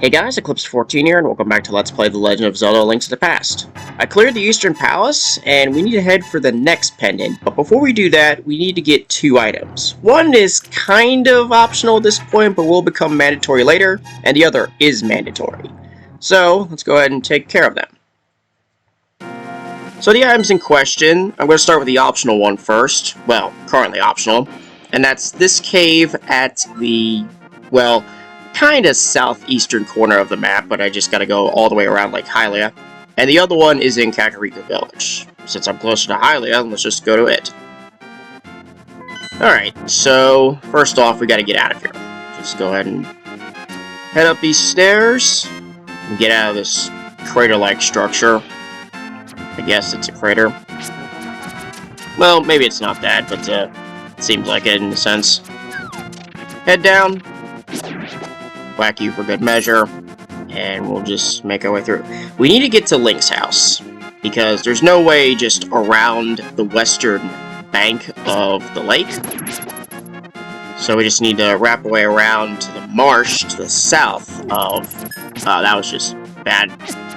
Hey guys, Eclipse14 here, and welcome back to Let's Play The Legend of Zelda: Link to the Past. I cleared the Eastern Palace, and we need to head for the next pendant, but before we do that, we need to get two items. One is kind of optional at this point, but will become mandatory later, and the other is mandatory. So, let's go ahead and take care of them. So the items in question, I'm going to start with the optional one first, well, currently optional, and that's this cave at the, well, kind of southeastern corner of the map, but I just gotta go all the way around Lake Hylia. And the other one is in Kakariko Village. Since I'm closer to Hylia, let's just go to it. Alright, so first off, we gotta get out of here. Just go ahead and head up these stairs and get out of this crater-like structure. I guess it's a crater. Well, maybe it's not that, but it seems like it in a sense. Head down. Whack you for good measure, and we'll just make our way through. We need to get to Link's house, because there's no way just around the western bank of the lake. So we just need to wrap our way around to the marsh to the south of... that was just bad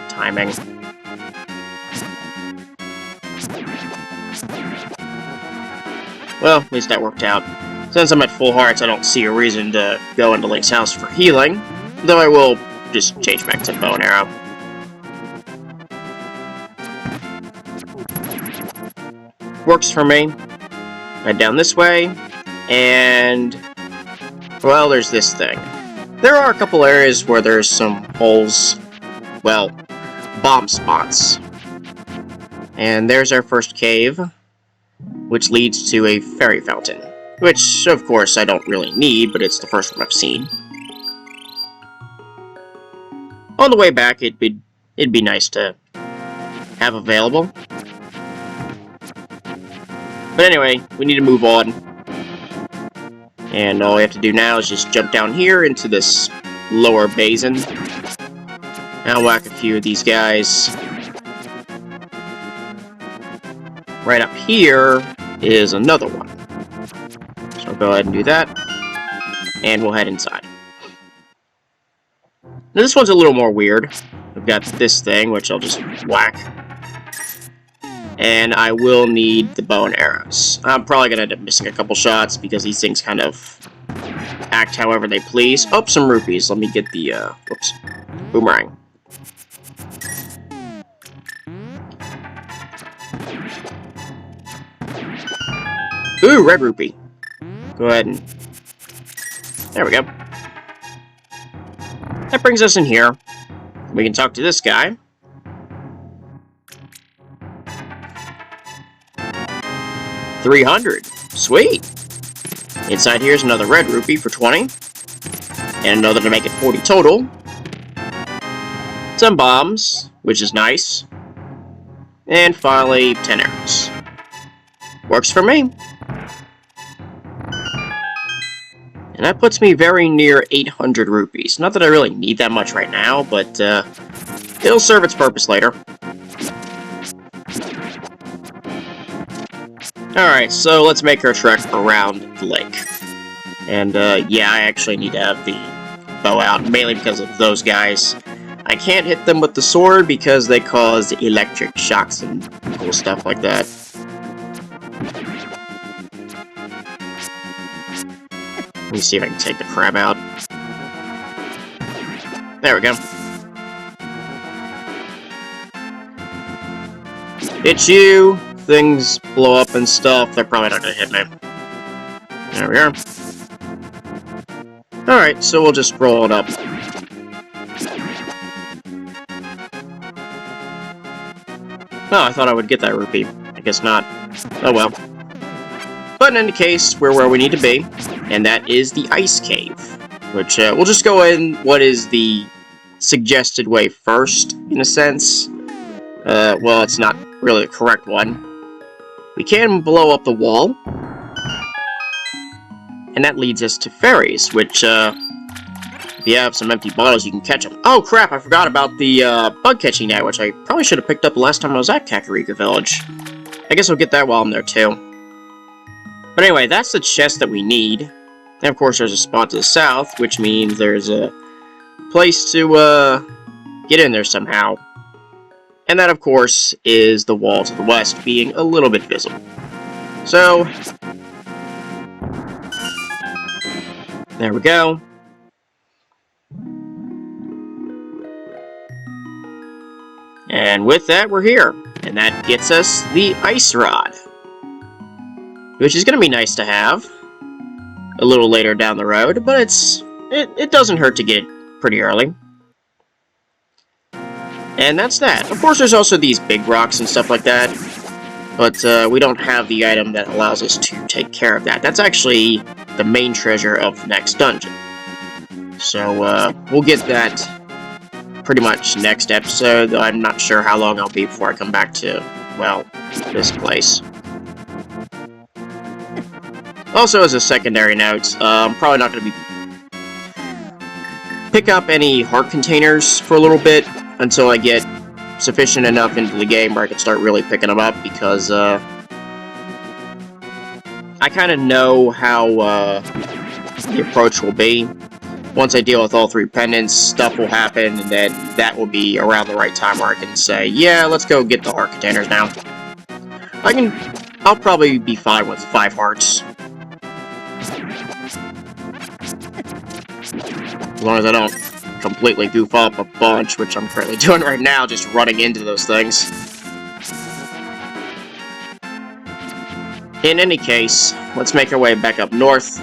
timing. Well, at least that worked out. Since I'm at full hearts, I don't see a reason to go into Link's house for healing, though I will just change back to bow and arrow. Works for me. Head down this way, and, well, there's this thing. There are a couple areas where there's some holes, well, bomb spots. And there's our first cave, which leads to a fairy fountain. Which, of course, I don't really need, but it's the first one I've seen. On the way back, it'd be nice to have available. But anyway, we need to move on. And all we have to do now is just jump down here into this lower basin. I'll whack a few of these guys. Right up here is another one. So I'll go ahead and do that, and we'll head inside. Now this one's a little more weird. I've got this thing, which I'll just whack. And I will need the bow and arrows. I'm probably going to end up missing a couple shots, because these things kind of act however they please. Oh, some rupees. Let me get the, whoops, boomerang. Ooh, red rupee. Go ahead and... there we go. That brings us in here. We can talk to this guy. $300. Sweet! Inside here is another red rupee for 20. And another to make it 40 total. Some bombs, which is nice. And finally, 10 arrows. Works for me. And that puts me very near 800 rupees. Not that I really need that much right now, but it'll serve its purpose later. Alright, so let's make our trek around the lake. And yeah, I actually need to have the bow out, mainly because of those guys. I can't hit them with the sword because they cause electric shocks and cool stuff like that. Let me see if I can take the crab out. There we go. Hit you, things blow up and stuff. They're probably not gonna hit me. There we are. Alright, so we'll just roll it up. Oh, I thought I would get that rupee. I guess not. Oh well. But in any case, we're where we need to be. And that is the Ice Cave, which we'll just go in what is the suggested way first, in a sense. Well, it's not really the correct one. We can blow up the wall, and that leads us to fairies, which, if you have some empty bottles, you can catch them. Oh crap, I forgot about the bug catching net, which I probably should have picked up the last time I was at Kakariko Village. I guess I'll get that while I'm there too. But anyway, that's the chest that we need. And of course there's a spot to the south, which means there's a place to, get in there somehow. And that, of course, is the wall to the west being a little bit visible. So, there we go. And with that, we're here. And that gets us the ice rod, which is going to be nice to have a little later down the road, but it doesn't hurt to get it pretty early. And that's that. Of course, there's also these big rocks and stuff like that, but we don't have the item that allows us to take care of that. That's actually the main treasure of the next dungeon. So, we'll get that pretty much next episode, though I'm not sure how long I'll be before I come back to, well, this place. Also, as a secondary note, I'm probably not going to be pick up any heart containers for a little bit until I get sufficient enough into the game where I can start really picking them up, because I kind of know how the approach will be. Once I deal with all 3 pendants, stuff will happen, and then that will be around the right time where I can say, yeah, let's go get the heart containers now. I'll probably be fine with 5 hearts. As long as I don't completely goof up a bunch, which I'm currently doing right now, just running into those things. In any case, let's make our way back up north.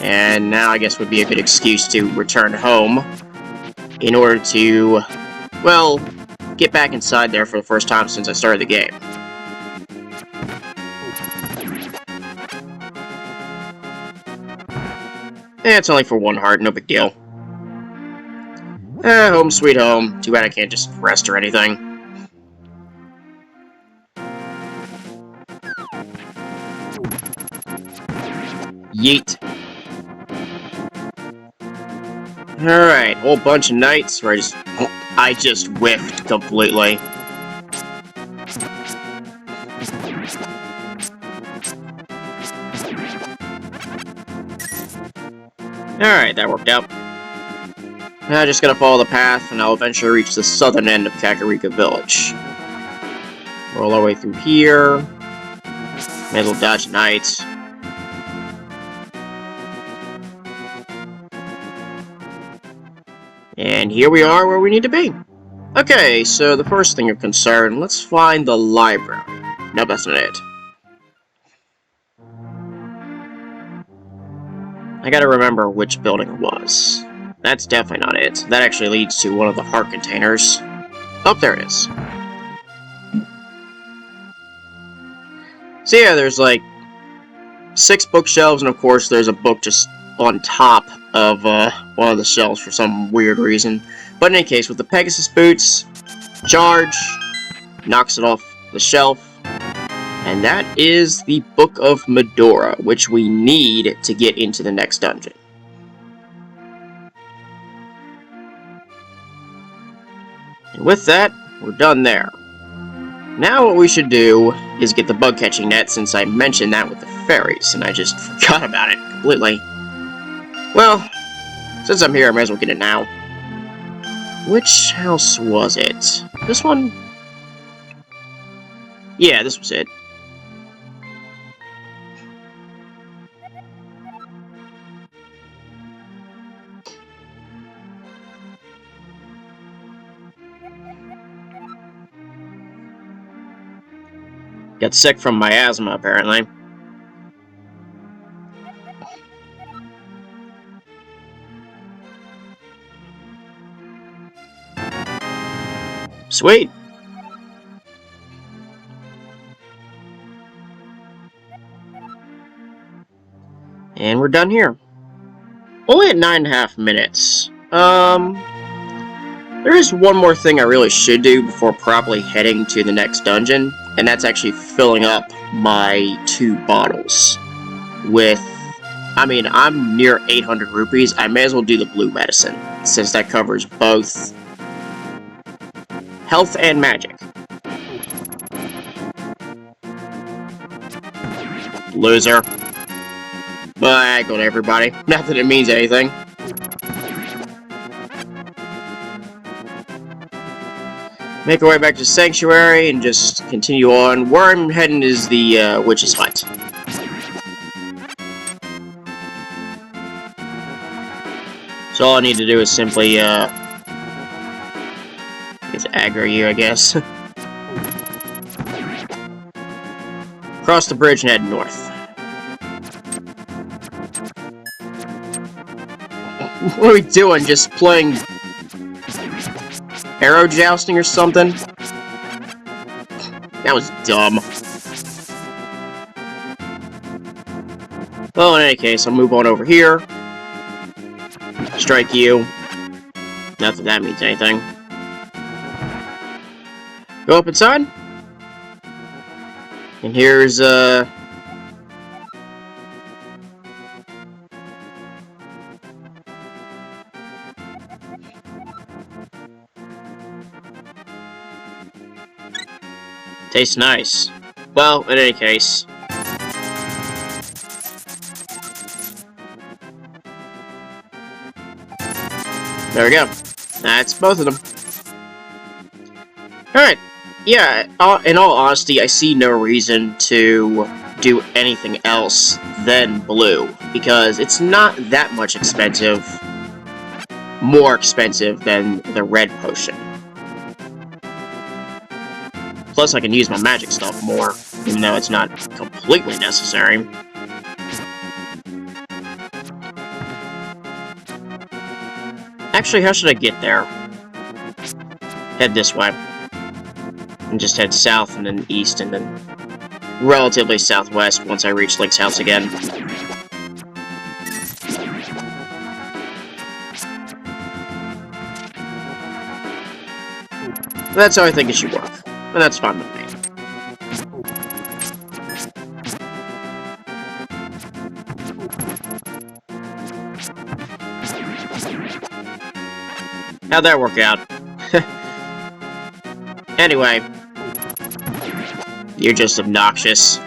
And now I guess would be a good excuse to return home in order to, well, get back inside there for the first time since I started the game. It's only for 1 heart, no big deal. Home sweet home. Too bad I can't just rest or anything. Yeet. Alright, whole bunch of nights where I just whiffed completely. Alright, that worked out. Now I just gotta follow the path, and I'll eventually reach the southern end of Kakariko Village. Roll our way through here. May as well dodge nights. And here we are where we need to be. Okay, so the first thing of concern, let's find the library. Nope, that's not it. I gotta remember which building it was. That's definitely not it. That actually leads to one of the heart containers. Oh, there it is. So yeah, there's like 6 bookshelves, and of course there's a book just on top of one of the shelves for some weird reason. But in any case, with the Pegasus boots, charge, knocks it off the shelf, and that is the Book of Mudora, which we need to get into the next dungeon. And with that, we're done there. Now what we should do is get the bug catching net, since I mentioned that with the fairies, and I just forgot about it completely. Well, since I'm here, I might as well get it now. Which house was it? This one? Yeah, this was it. Got sick from miasma, apparently. Sweet. And we're done here. Only at 9.5 minutes. There is one more thing I really should do before properly heading to the next dungeon, and that's actually filling up my 2 bottles with, I mean, I'm near 800 rupees. I may as well do the blue medicine, since that covers both health and magic. Loser. But I go to everybody. Not that it means anything. Make our way back to Sanctuary and just continue on. Where I'm heading is the witch's hut. So all I need to do is simply get to aggro you, I guess. Cross the bridge and head north. What are we doing? Just playing arrow jousting or something? That was dumb. Well, in any case, I'll move on over here. Strike you. Not that that means anything. Go up inside. And here's, tastes nice. Well, in any case. There we go. That's both of them. Alright. Yeah, in all honesty, I see no reason to do anything else than blue, because it's not that much expensive, more expensive than the red potion. Plus, I can use my magic stuff more, even though it's not completely necessary. Actually, how should I get there? Head this way. And just head south and then east and then relatively southwest once I reach Link's house again. That's how I think it should work. And that's fine with me. How'd that work out? Anyway. You're just obnoxious.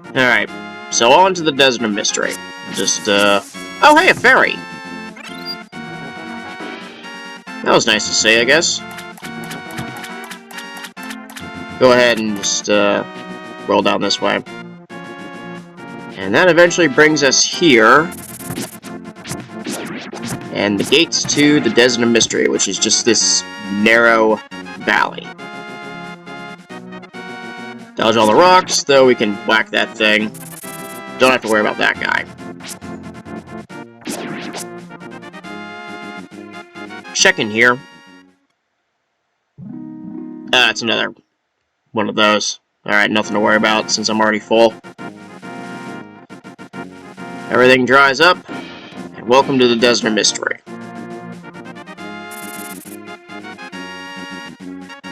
Alright, so on to the Desert of Mystery. Just, oh, hey, a ferry! That was nice to see, I guess. Go ahead and just, roll down this way. And that eventually brings us here. And the gates to the Desert of Mystery, which is just this narrow valley. Dodge all the rocks, though we can whack that thing. Don't have to worry about that guy. Check in here. It's another one of those. Alright, nothing to worry about since I'm already full. Everything dries up. Welcome to the Desert of Mystery.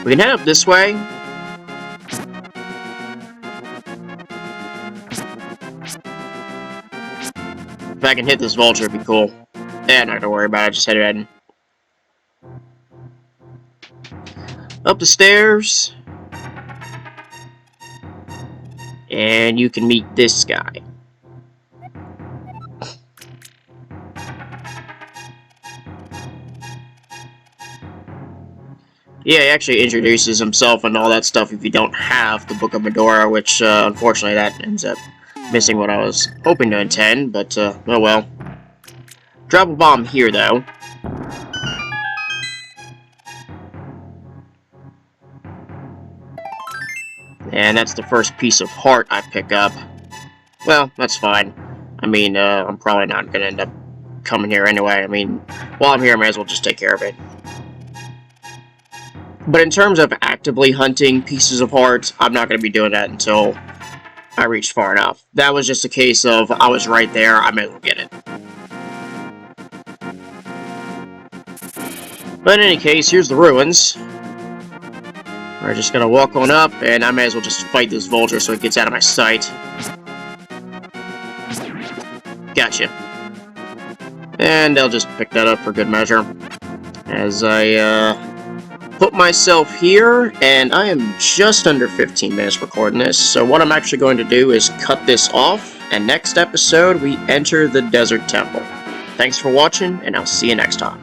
We can head up this way. If I can hit this vulture, it'd be cool. Eh, not gonna worry about it, just head ahead. Up the stairs. And you can meet this guy. Yeah, he actually introduces himself and all that stuff if you don't have the Book of Mudora, which, unfortunately, that ends up missing what I was hoping to intend, but, oh well. Drop a bomb here, though. And that's the first piece of heart I pick up. Well, that's fine. I mean, I'm probably not gonna end up coming here anyway. I mean, while I'm here, I might as well just take care of it. But in terms of actively hunting pieces of heart, I'm not going to be doing that until I reach far enough. That was just a case of, I was right there, I may as well get it. But in any case, here's the ruins. We're just going to walk on up, and I may as well just fight this vulture so it gets out of my sight. Gotcha. And I'll just pick that up for good measure. As I, put myself here, and I am just under 15 minutes recording this, so what I'm actually going to do is cut this off, and next episode we enter the Desert Temple. Thanks for watching, and I'll see you next time.